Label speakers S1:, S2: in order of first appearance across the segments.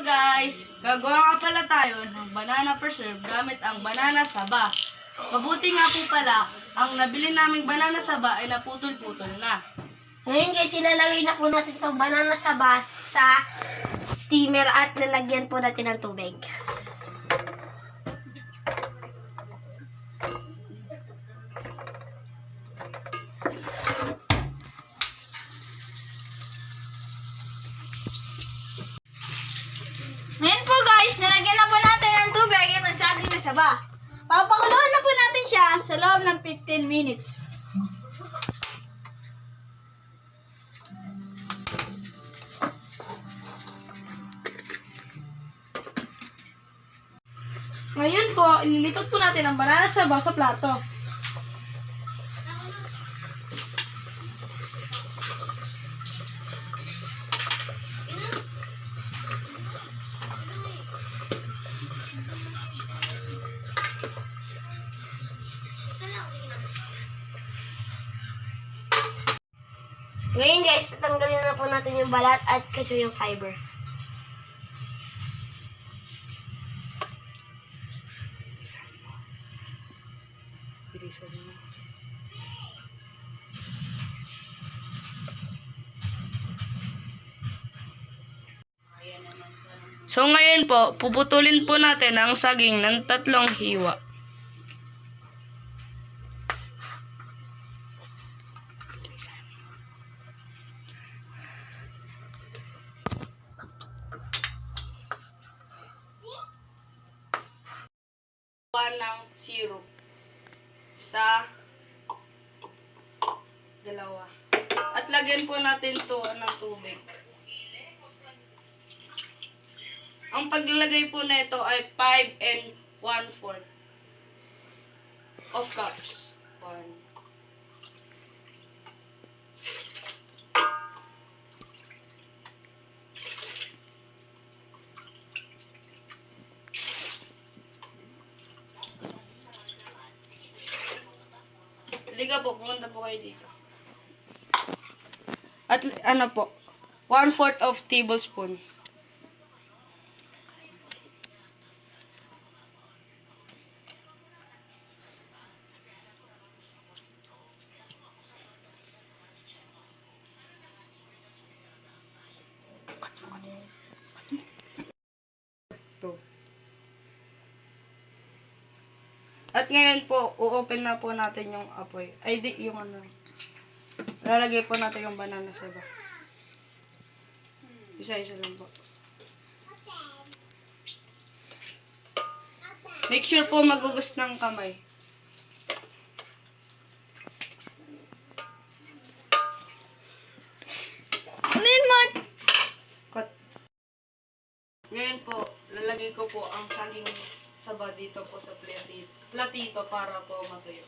S1: guys, gagawa nga pala tayo ng banana preserve gamit ang banana saba. Mabuti nga po pala, ang nabili naming banana saba ay naputol-putol na.
S2: Ngayon guys, ilalagay na po natin itong banana saba sa steamer at lalagyan po natin ng tubig.
S3: Ngayon po guys, nalagyan na po natin ng tubig itong saging na saba. Papakuluan na po natin siya sa loob ng 15 minutes.
S4: Ngayon po, ililitot po natin ang banana saba sa plato.
S2: Ngayon guys, tanggalin na po natin yung balat at kasi yung fiber.
S1: So ngayon po, puputulin po natin ang saging ng 3 hiwa. Ng syrup sa 2. At lagyan po natin to ng tubig. Ang paglalagay po nito ay 5 and 1/4 of cups. 1. Liga po, pumunta po kayo dito. At ano po, 1/4 of tablespoon. At ngayon po, u-open na po natin yung apoy. Ay, di, yung ano. Lalagay po natin yung banana saba. Isa-isa lang po. Make sure po magugus ng kamay.
S3: Ano yun, man?
S1: Cut. Ngayon po, lalagay ko po ang saging saba dito po sa platito para po matuyo.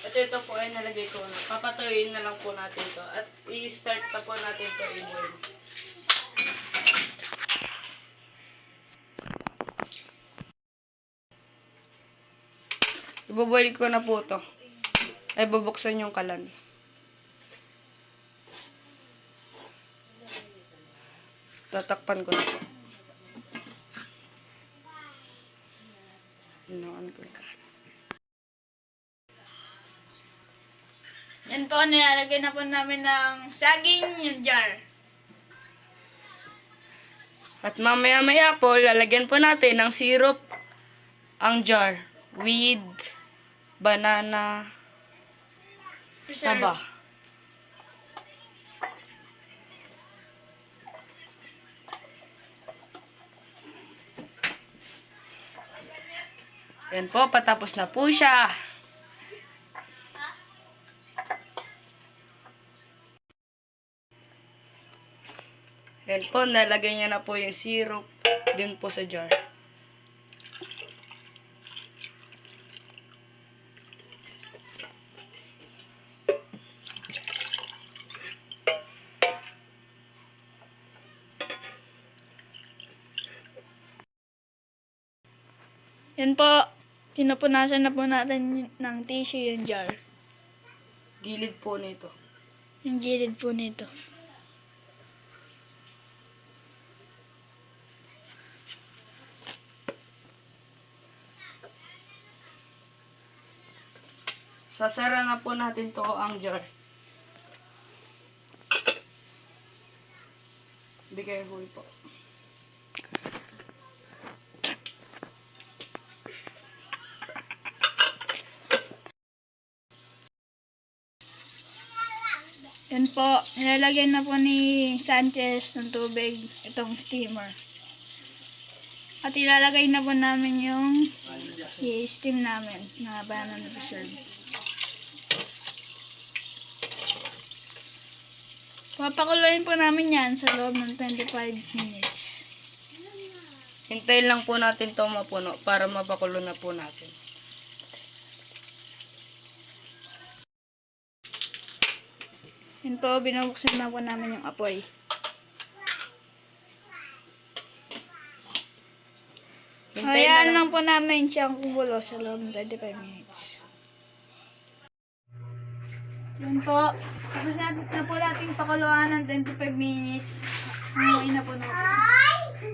S1: At ito po ay nalagay ko na. Papatuyuin na lang po natin to. At i-start na po natin to i-boil. Iboboil ko na po to. Ay bubuksan yung kalan. Tatakpan ko na po. Hinoon ko ka.
S3: Yan po, nilalagay na po namin ng saging yung jar.
S1: At mamaya-maya po, lalagyan po natin ng syrup ang jar with banana saba. Yan po, patapos na po siya. Yan po, nalagay niya na po yung syrup din po sa jar.
S4: Yan po. Pinupunasan na po natin ng tissue yung jar.
S1: Gilid po nito.
S4: Yung gilid po nito.
S1: Sasara na po natin to ang jar. Be careful po.
S4: Yan po. Nilalagyan na po ni Sanchez ng tubig itong steamer. At ilalagay na po namin yung i-steam namin na banana preserve. Papakuloyin po namin yan sa loob ng 25 minutes.
S1: Hintayin lang po natin to mapuno para mapakulo na po natin.
S4: Yan po, binubuksan na po namin yung apoy. Hayaan lang po namin siyang kumulo sa loob ng 25 minutes. Yan po. Tapos na po natin pakuluan ng 25 minutes. Umuwi na po natin.